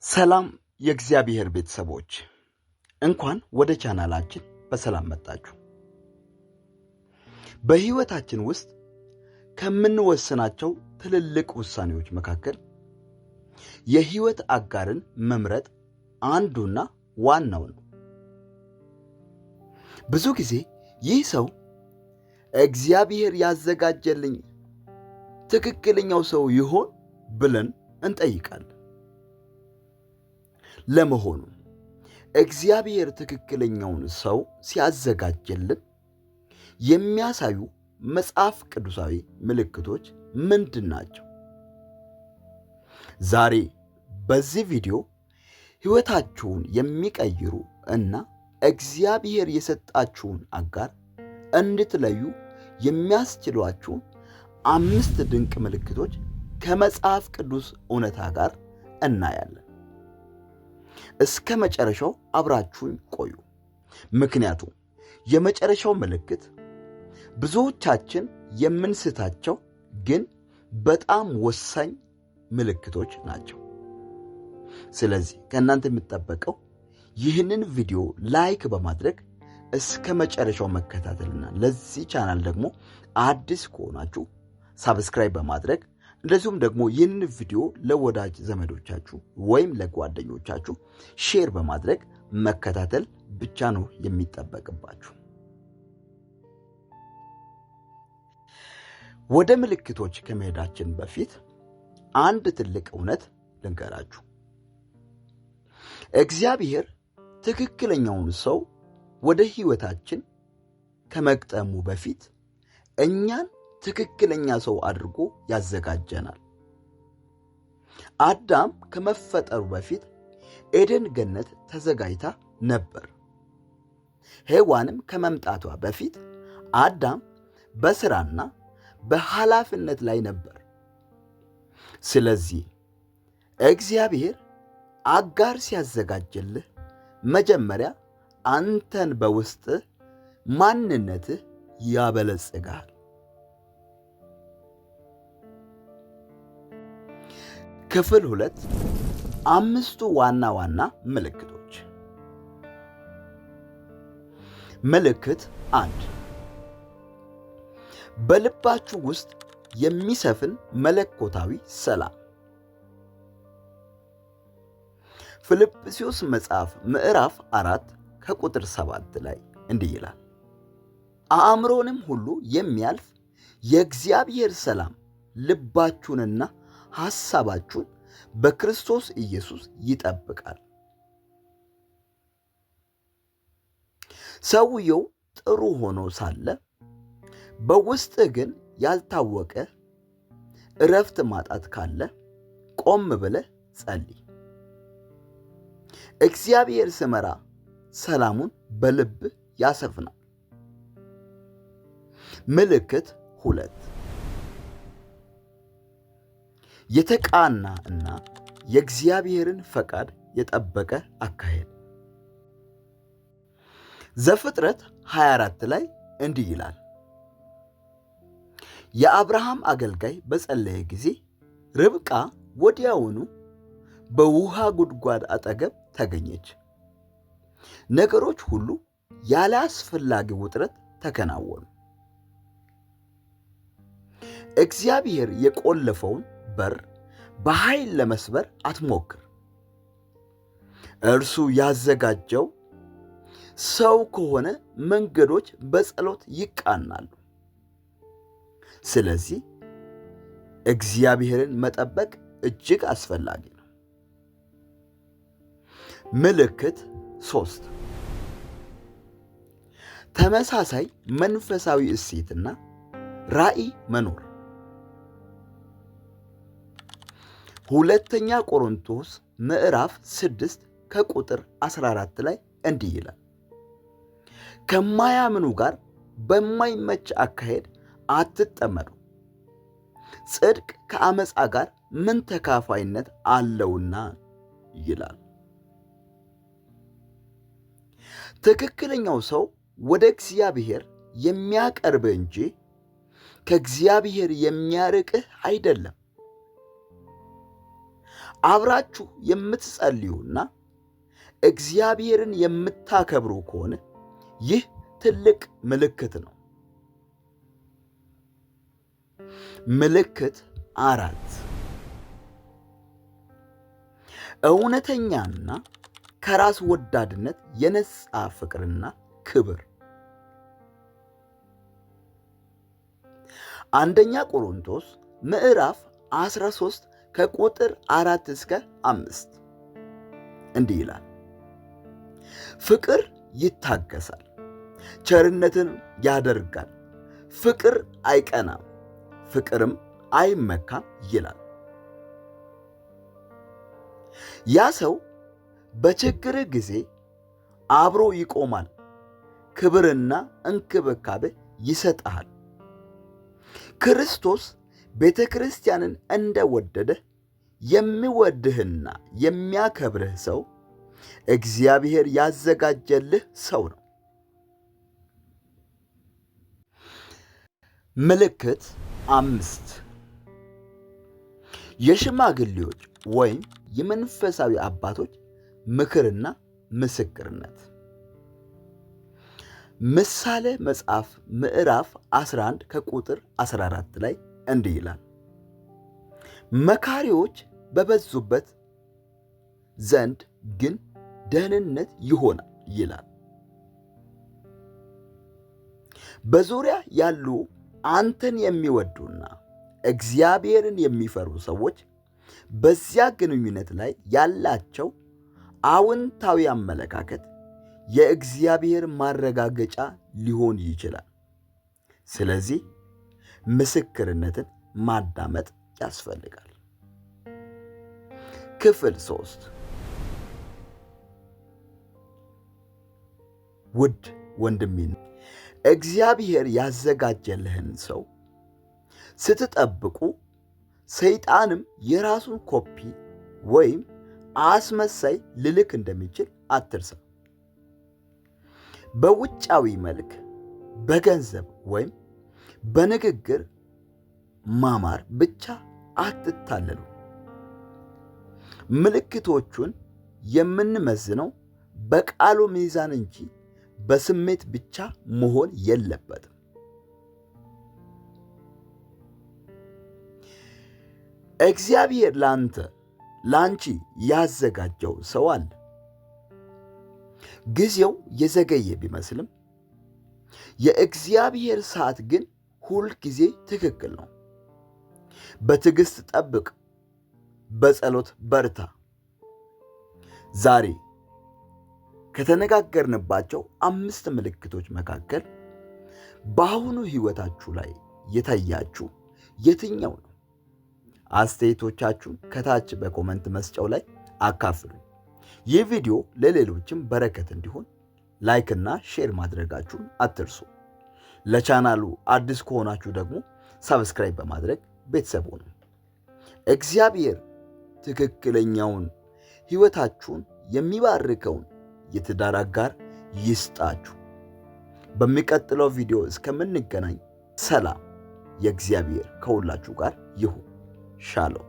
ሰላም የእግዚአብሔር ቤተሰቦች እንኳን ወደ ቻናላችን በሰላም መጣችሁ። በህይወታችን ውስጥ ከምንወስናቸው ትልልቅ ውሳኔዎች መካከል የህይወት አጋርን መምረጥ አንዱና ዋናው ነው። ብዙ ጊዜ ይህ ሰው እግዚአብሔር ያዘጋጀልኝ ትክክለኛው ሰው ይሆን ብለን እንጠይቃለን። ለመሆኑ እግዚአብሔር ትክክለኛውን ሰው ሲያዘጋጅልን የሚያሳዩ መጽሐፍ ቅዱሳዊ ምልክቶች ምንድን ናቸው? ዛሬ በዚህ ቪዲዮ ህይወታችሁን የሚቀይሩ እና እግዚአብሔር የሰጣችሁን አጋር እንድትለዩ የሚያስችሏችሁን 5 ድንቅ ምልክቶች ከመጽሐፍ ቅዱስ እውነታ ጋር እናያለን። እስከ መጨረሻው አብራችሁን ቆዩ። ምክንያቱም የመጨረሻው ምልክት ብዙዎቻችን የምንስታቸው ግን በጣም ወሳኝ ምልክቶች ናቸው። ስለዚህ ከእናንተ የሚጠበቀው ይህንን ቪዲዮ ላይክ በማድረግ እስከ መጨረሻው መከታተልና ለዚህ ቻናል ደግሞ አዲስ ከሆናችሁ ሳብስክራይብ በማድረግ እንደዚሁም ደግሞ ይህንን ቪዲዮ ለወዳጅ ዘመዶቻችሁ ወይም ለጓደኞቻችሁ ሼር በማድረግ መከታተል ብቻ ነው የሚጠበቅባችሁ። ወደ ምልክቶች ከመሄዳችን በፊት አንድ ትልቅ እውነት ልንገራችሁ። እግዚአብሔር ትክክለኛውን ሰው ወደ ህይወታችን ከመቅጠሙ በፊት እኛን ትክክለኛ ሰው አድርጎ ያዘጋጀናል። አዳም ከመፈጠሩ በፊት ኤደን ገነት ተዘጋጅታ ነበር። ሔዋንም ከመምጣቷ በፊት አዳም በስራና በኃላፊነት ላይ ነበር። ስለዚህ እግዚአብሔር አጋር ሲያዘጋጅልህ መጀመሪያ አንተን በውስጥ ማንነትህ ያበለጽጋል። ክፍል 2 5 ዋና ዋና ምልክቶች። ምልክት 1 በልባችሁ ውስጥ የሚሰፍን መለኮታዊ ሰላም። ፊልጵስዩስ መጽሐፍ ምዕራፍ 4 ከቁጥር 7 ላይ እንዲህ ይላል፣ አእምሮንም ሁሉ የሚያልፍ የእግዚአብሔር ሰላም ልባችሁንና ሐሳባችሁን በክርስቶስ ኢየሱስ ይጠብቃል። ሰውየው ጥሩ ሆኖ ሳለ በውስጥ ግን ያልታወቀ እረፍት ማጣት ካለ ቆም ብለህ ጸልይ። እግዚአብሔር ሲመራ ሰላሙን በልብህ ያሰፍናል። ምልክት 2 የተቃና እና የእግዚአብሔርን ፈቃድ የጠበቀ አካሄድ። ዘፍጥረት 24 ላይ እንዲህ ይላል፣ የአብርሃም አገልጋይ በጸለየ ጊዜ ርብቃ ወዲያውኑ በውሃ ጉድጓድ አጠገብ ተገኘች። ነገሮች ሁሉ ያለ አስፈላጊ ውጥረት ተከናወኑ። እግዚአብሔር የቆለፈውን በር በኃይል ለመስበር አትሞክር። እርሱ ያዘጋጀው ሰው ከሆነ መንገዶች በጸሎት ይቃናሉ። ስለዚህ እግዚአብሔርን መጠበቅ እጅግ አስፈላጊ ነው። ምልክት 3 ተመሳሳይ መንፈሳዊ እሴትና ራዕይ መኖር። ሁለተኛ ቆሮንቶስ ምዕራፍ 6 ከቁጥር 14 ላይ እንዲህ ይላል፣ ከማያምኑ ጋር በማይመች አካሄድ አትጠመዱ፣ ጽድቅ ከአመፃ ጋር ምን ተካፋይነት አለውና ይላል። ትክክለኛው ሰው ወደ እግዚአብሔር የሚያቀርብህ እንጂ ከእግዚአብሔር የሚያርቅህ አይደለም። አብራችሁ የምትጸልዩና እግዚአብሔርን የምታከብሩ ከሆነ ይህ ትልቅ ምልክት ነው። ምልክት 4 እውነተኛና ከራስ ወዳድነት የነጻ ፍቅርና ክብር። አንደኛ ቆሮንቶስ ምዕራፍ 13 ከቁጥር 4 እስከ 5 እንዲህ ይላል፣ ፍቅር ይታገሳል፣ ቸርነትን ያደርጋል፣ ፍቅር አይቀናም፣ ፍቅርም አይመካም ይላል። ያ ሰው በችግር ጊዜ አብሮ ይቆማል፣ ክብርና እንክብካቤ ይሰጣል። ክርስቶስ ቤተ ክርስቲያንን እንደወደደ የሚወድህና የሚያከብርህ ሰው እግዚአብሔር ያዘጋጀልህ ሰው ነው። ምልክት 5 የሽማግሌዎች ወይም የመንፈሳዊ አባቶች ምክርና ምስክርነት። ምሳሌ መጽሐፍ ምዕራፍ 11 ከቁጥር 14 ላይ እንዲህ ይላል፣ መካሪዎች በበዙበት ዘንድ ግን ደህንነት ይሆናል ይላል። በዙሪያ ያሉ አንተን የሚወዱና እግዚአብሔርን የሚፈሩ ሰዎች በዚያ ግንኙነት ላይ ያላቸው አዎንታዊ አመለካከት የእግዚአብሔር ማረጋገጫ ሊሆን ይችላል። ስለዚህ ምስክርነትን ማዳመጥ ያስፈልጋል። ክፍል 3 ውድ ወንድሜ፣ እግዚአብሔር ያዘጋጀልህን ሰው ስትጠብቁ ሰይጣንም የራሱን ኮፒ ወይም አስመሳይ ልልክ እንደሚችል አትርሳ። በውጫዊ መልክ፣ በገንዘብ ወይም በንግግር ማማር ብቻ አትታለሉ። ምልክቶቹን የምንመዝነው በቃሉ ሚዛን እንጂ በስሜት ብቻ መሆን የለበትም። እግዚአብሔር ላንቺ ያዘጋጀው ሰው አለ። ጊዜው የዘገየ ቢመስልም የእግዚአብሔር ሰዓት ግን ሁል ጊዜ ትክክል ነው። በትዕግስት ጠብቅ፣ በጸሎት በርታ። ዛሬ ከተነጋገርንባቸው 5 ምልክቶች መካከል በአሁኑ ሕይወታችሁ ላይ የታያችሁ የትኛው ነው? አስተያየቶቻችሁን ከታች በኮመንት መስጫው ላይ አካፍሉኝ። ይህ ቪዲዮ ለሌሎችም በረከት እንዲሆን ላይክና ሼር ማድረጋችሁን አትርሱ። ለቻናሉ አዲስ ከሆናችሁ ደግሞ ሰብስክራይብ በማድረግ ቤተሰብ ሁኑ። እግዚአብሔር ትክክለኛውን ሕይወታችሁን የሚባርከውን የትዳር አጋር ይስጣችሁ። በሚቀጥለው ቪዲዮ እስከምንገናኝ ሰላም፣ የእግዚአብሔር ከሁላችሁ ጋር ይሁን። ሻሎም።